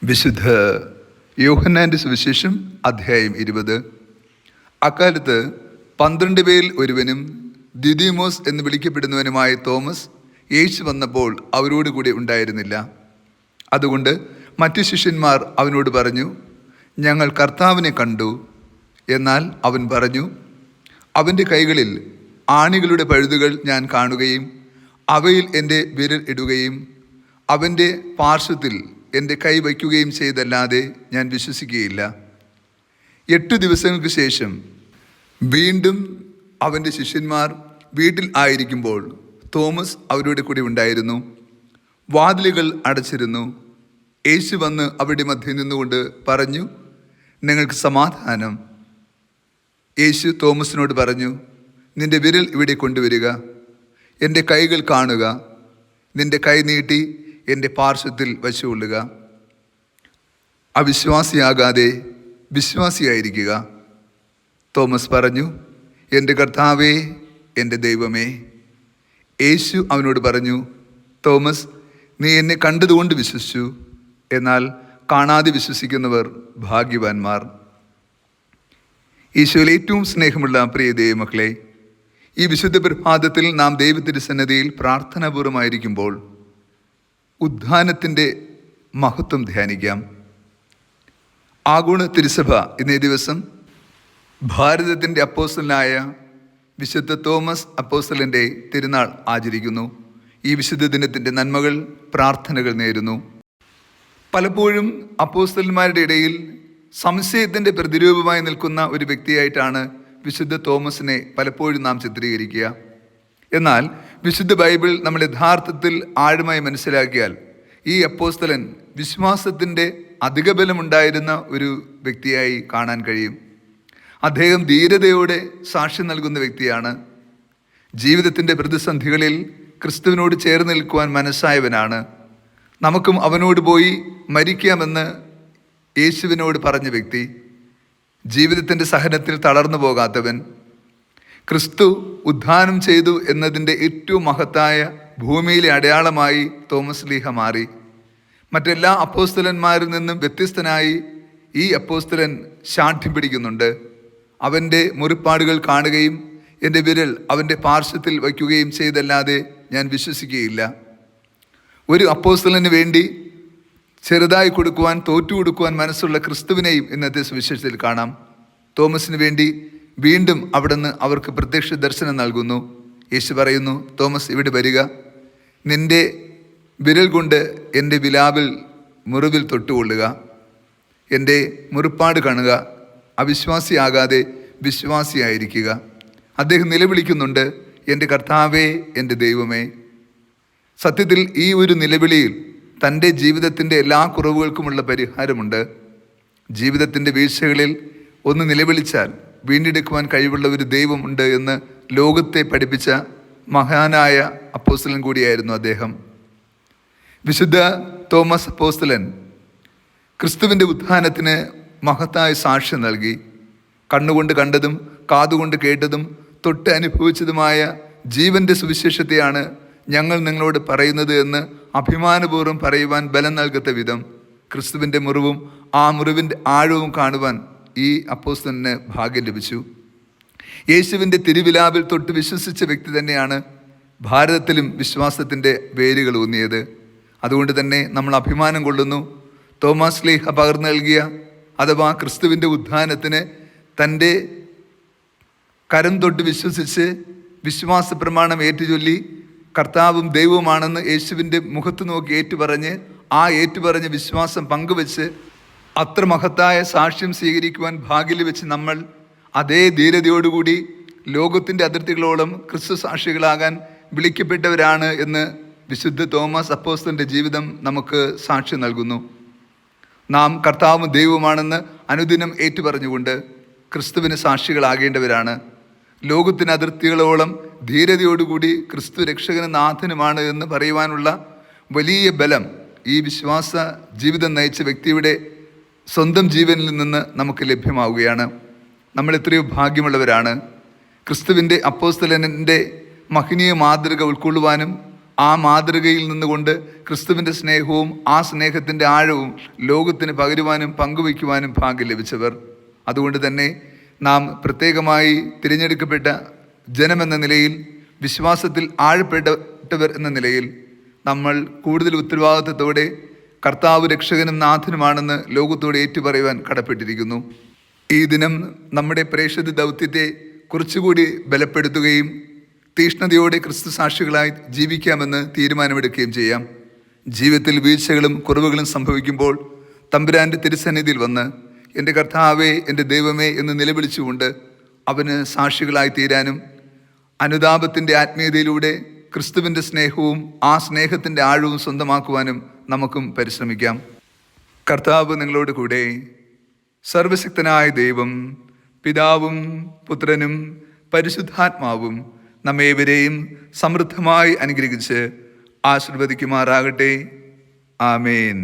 വിശുദ്ധ യോഹന്നാന്റെ സുവിശേഷം അധ്യായം 20. അക്കാലത്ത് 12 പേരിൽ ഒരുവനും ദിദിമോസ് എന്ന് വിളിക്കപ്പെടുന്നവനുമായ തോമസ് യേശു വന്നപ്പോൾ അവരോട് കൂടി ഉണ്ടായിരുന്നില്ല. അതുകൊണ്ട് മറ്റു ശിഷ്യന്മാർ അവനോട് പറഞ്ഞു, ഞങ്ങൾ കർത്താവിനെ കണ്ടു. എന്നാൽ അവൻ പറഞ്ഞു, അവൻ്റെ കൈകളിൽ ആണികളുടെ പഴുതുകൾ ഞാൻ കാണുകയും അവയിൽ എൻ്റെ വിരൽ ഇടുകയും അവൻ്റെ പാർശ്വത്തിൽ എൻ്റെ കൈ വയ്ക്കുകയും ചെയ്തല്ലാതെ ഞാൻ വിശ്വസിക്കുകയില്ല. 8 ദിവസങ്ങൾക്ക് ശേഷം വീണ്ടും അവൻ്റെ ശിഷ്യന്മാർ വീട്ടിൽ ആയിരിക്കുമ്പോൾ തോമസ് അവരുടെ കൂടെ ഉണ്ടായിരുന്നു. വാതിലുകൾ അടച്ചിരുന്നു. യേശു വന്ന് അവരുടെ മധ്യേ നിന്നുകൊണ്ട് പറഞ്ഞു, നിങ്ങൾക്ക് സമാധാനം. യേശു തോമസിനോട് പറഞ്ഞു, നിന്റെ വിരൽ ഇവിടെ കൊണ്ടുവരിക, എൻ്റെ കൈകൾ കാണുക, നിന്റെ കൈ നീട്ടി എൻ്റെ പാർശ്വത്തിൽ വച്ചുകൊള്ളുക. അവിശ്വാസിയാകാതെ വിശ്വാസിയായിരിക്കുക. തോമസ് പറഞ്ഞു, എൻ്റെ കർത്താവേ, എൻ്റെ ദൈവമേ. യേശു അവനോട് പറഞ്ഞു, തോമസ്, നീ എന്നെ കണ്ടതുകൊണ്ട് വിശ്വസിച്ചു, എന്നാൽ കാണാതെ വിശ്വസിക്കുന്നവർ ഭാഗ്യവാന്മാർ. ഈശോയിൽ ഏറ്റവും സ്നേഹമുള്ള പ്രിയ ദൈവമക്കളെ, ഈ വിശുദ്ധ പ്രഭാതത്തിൽ നാം ദൈവത്തിൻ്റെ സന്നിധിയിൽ പ്രാർത്ഥനാപൂർവമായിരിക്കുമ്പോൾ ഉദ്ധാനത്തിൻ്റെ മഹത്വം ധ്യാനിക്കാം. ആഗോള തിരുസഭ ഇന്നേ ദിവസം ഭാരതത്തിൻ്റെ അപ്പോസ്തലനായ വിശുദ്ധ തോമസ് അപ്പോസ്തലൻ്റെ തിരുനാൾ ആചരിക്കുന്നു. ഈ വിശുദ്ധ ദിനത്തിൻ്റെ നന്മകൾ, പ്രാർത്ഥനകൾ നേരുന്നു. പലപ്പോഴും അപ്പോസ്തലന്മാരുടെ ഇടയിൽ സംശയത്തിൻ്റെ പ്രതിരൂപമായി നിൽക്കുന്ന ഒരു വ്യക്തിയായിട്ടാണ് വിശുദ്ധ തോമസിനെ പലപ്പോഴും നാം ചിത്രീകരിക്കുക. എന്നാൽ വിശുദ്ധ ബൈബിൾ നമ്മൾ യഥാർത്ഥത്തിൽ ആഴമായി മനസ്സിലാക്കിയാൽ ഈ അപ്പോസ്തലൻ വിശ്വാസത്തിൻ്റെ അധിക ബലമുണ്ടായിരുന്ന ഒരു വ്യക്തിയായി കാണാൻ കഴിയും. അദ്ദേഹം ധീരതയോടെ സാക്ഷ്യം നൽകുന്ന വ്യക്തിയാണ്. ജീവിതത്തിൻ്റെ പ്രതിസന്ധികളിൽ ക്രിസ്തുവിനോട് ചേർന്ന് നിൽക്കുവാൻ മനസ്സായവനാണ്. നമുക്കും അവനോട് പോയി മരിക്കാമെന്ന് യേശുവിനോട് പറഞ്ഞ വ്യക്തി. ജീവിതത്തിൻ്റെ സഹനത്തിൽ തളർന്നു പോകാത്തവൻ. ക്രിസ്തു ഉദ്ധാനം ചെയ്തു എന്നതിൻ്റെ ഏറ്റവും മഹത്തായ ഭൂമിയിലെ അടയാളമായി തോമസ് ലീഹ മാറി. മറ്റെല്ലാ അപ്പോസ്തലന്മാരിൽ നിന്നും വ്യത്യസ്തനായി ഈ അപ്പോസ്തലൻ ശാഠ്യം പിടിക്കുന്നുണ്ട്. അവൻ്റെ മുറിപ്പാടുകൾ കാണുകയും എൻ്റെ വിരൽ അവൻ്റെ പാർശ്വത്തിൽ വയ്ക്കുകയും ചെയ്തല്ലാതെ ഞാൻ വിശ്വസിക്കുകയില്ല. ഒരു അപ്പോസ്തലന് വേണ്ടി ചെറുതായി കൊടുക്കുവാൻ, തോറ്റു കൊടുക്കുവാൻ മനസ്സുള്ള ക്രിസ്തുവിനെയും ഇന്നത്തെ സുവിശേഷത്തിൽ കാണാം. തോമസിന് വേണ്ടി വീണ്ടും അവിടുന്ന് അവർക്ക് പ്രത്യക്ഷ ദർശനം നൽകുന്നു. യേശു പറയുന്നു, തോമസ്, ഇവിടെ വരിക, നിൻ്റെ വിരൽ കൊണ്ട് എൻ്റെ വിലാവിൽ മുറിവിൽ തൊട്ടുകൊള്ളുക, എൻ്റെ മുറിപ്പാട് കാണുക, അവിശ്വാസിയാകാതെ വിശ്വാസിയായിരിക്കുക. അദ്ദേഹം നിലവിളിക്കുന്നുണ്ട്, എൻ്റെ കർത്താവേ, എൻ്റെ ദൈവമേ. സത്യത്തിൽ ഈ ഒരു നിലവിളിയിൽ തൻ്റെ ജീവിതത്തിൻ്റെ എല്ലാ കുറവുകൾക്കുമുള്ള പരിഹാരമുണ്ട്. ജീവിതത്തിൻ്റെ വീഴ്ചകളിൽ ഒന്ന് നിലവിളിച്ചാൽ വീണ്ടെടുക്കുവാൻ കഴിവുള്ള ഒരു ദൈവമുണ്ട് എന്ന് ലോകത്തെ പഠിപ്പിച്ച മഹാനായ അപ്പോസ്തലൻ കൂടിയായിരുന്നു അദ്ദേഹം. വിശുദ്ധ തോമസ് അപ്പോസ്തലൻ ക്രിസ്തുവിൻ്റെ ഉത്ഥാനത്തിന് മഹത്തായ സാക്ഷ്യം നൽകി. കണ്ണുകൊണ്ട് കണ്ടതും കാതുകൊണ്ട് കേട്ടതും തൊട്ട് അനുഭവിച്ചതുമായ ജീവൻ്റെ സുവിശേഷത്തെയാണ് ഞങ്ങൾ നിങ്ങളോട് പറയുന്നത് എന്ന് അഭിമാനപൂർവ്വം പറയുവാൻ ബലം നൽകത്ത വിധം ക്രിസ്തുവിൻ്റെ മുറിവും ആ മുറിവിൻ്റെ ആഴവും കാണുവാൻ ഈ അപ്പോസ്തലന് ഭാഗ്യം ലഭിച്ചു. യേശുവിൻ്റെ തിരുവിലാവിൽ തൊട്ട് വിശ്വസിച്ച വ്യക്തി തന്നെയാണ് ഭാരതത്തിലും വിശ്വാസത്തിൻ്റെ വേരുകൾ ഊന്നിയത്. അതുകൊണ്ട് തന്നെ നമ്മൾ അഭിമാനം കൊള്ളുന്നു. തോമസ് ലീഹ പകർന്നു നൽകിയ അഥവാ ക്രിസ്തുവിൻ്റെ ഉത്ഥാനത്തിന് തൻ്റെ കരം തൊട്ട് വിശ്വസിച്ച് വിശ്വാസ പ്രമാണം ഏറ്റുചൊല്ലി കർത്താവും ദൈവവുമാണെന്ന് യേശുവിൻ്റെ മുഖത്ത് നോക്കി ഏറ്റുപറഞ്ഞ് ആ ഏറ്റുപറഞ്ഞ വിശ്വാസം പങ്കുവെച്ച് അത്ര മഹത്തായ സാക്ഷ്യം സ്വീകരിക്കുവാൻ ഭാഗ്യം വെച്ച് നമ്മൾ അതേ ധീരതയോടുകൂടി ലോകത്തിൻ്റെ അതിർത്തികളോളം ക്രിസ്തു സാക്ഷികളാകാൻ വിളിക്കപ്പെട്ടവരാണ് എന്ന് വിശുദ്ധ തോമസ് അപ്പോസ്തലൻ്റെ ജീവിതം നമുക്ക് സാക്ഷ്യം നൽകുന്നു. നാം കർത്താവും ദൈവവുമാണെന്ന് അനുദിനം ഏറ്റുപറഞ്ഞുകൊണ്ട് ക്രിസ്തുവിന് സാക്ഷികളാകേണ്ടവരാണ്. ലോകത്തിന് അതിർത്തികളോളം ധീരതയോടുകൂടി ക്രിസ്തു രക്ഷകനും നാഥനുമാണ് എന്ന് പറയുവാനുള്ള വലിയ ബലം ഈ വിശ്വാസ ജീവിതം നയിച്ച വ്യക്തിയുടെ സ്വന്തം ജീവനിൽ നിന്ന് നമുക്ക് ലഭ്യമാവുകയാണ്. നമ്മൾ എത്രയോ ഭാഗ്യമുള്ളവരാണ്. ക്രിസ്തുവിൻ്റെ അപ്പോസ്തലൻ്റെ മഹനീയ മാതൃക ഉൾക്കൊള്ളുവാനും ആ മാതൃകയിൽ നിന്നുകൊണ്ട് ക്രിസ്തുവിൻ്റെ സ്നേഹവും ആ സ്നേഹത്തിൻ്റെ ആഴവും ലോകത്തിന് പകരുവാനും പങ്കുവയ്ക്കുവാനും ഭാഗ്യം ലഭിച്ചവർ. അതുകൊണ്ട് തന്നെ നാം പ്രത്യേകമായി തിരഞ്ഞെടുക്കപ്പെട്ട ജനമെന്ന നിലയിൽ, വിശ്വാസത്തിൽ ആഴപ്പെട്ടവർ എന്ന നിലയിൽ നമ്മൾ കൂടുതൽ ഉത്തരവാദിത്വത്തോടെ കർത്താവ് രക്ഷകനും നാഥനുമാണെന്ന് ലോകത്തോട് ഏറ്റുപറയുവാൻ കടപ്പെട്ടിരിക്കുന്നു. ഈ ദിനം നമ്മുടെ പ്രേക്ഷിത ദൗത്യത്തെ കുറച്ചുകൂടി ബലപ്പെടുത്തുകയും തീഷ്ണതയോടെ ക്രിസ്തു സാക്ഷികളായി ജീവിക്കാമെന്ന് തീരുമാനമെടുക്കുകയും ചെയ്യാം. ജീവിതത്തിൽ വീഴ്ചകളും കുറവുകളും സംഭവിക്കുമ്പോൾ തമ്പുരാൻ്റെ തിരുസന്നിധിയിൽ വന്ന് എൻ്റെ കർത്താവേ, എൻ്റെ ദൈവമേ എന്ന് നിലവിളിച്ചുകൊണ്ട് അവന് സാക്ഷികളായി തീരാനും അനുതാപത്തിൻ്റെ ആത്മീയതയിലൂടെ ക്രിസ്തുവിൻ്റെ സ്നേഹവും ആ സ്നേഹത്തിൻ്റെ ആഴവും സ്വന്തമാക്കുവാനും നമുക്കും പരിശ്രമിക്കാം. കർത്താവ് നിങ്ങളോട് കൂടെ. സർവശക്തനായ ദൈവം, പിതാവും പുത്രനും പരിശുദ്ധാത്മാവും നമ്മേവരെയും സമൃദ്ധമായി അനുഗ്രഹിച്ച് ആശീർവദിക്കുമാറാകട്ടെ. ആമേൻ.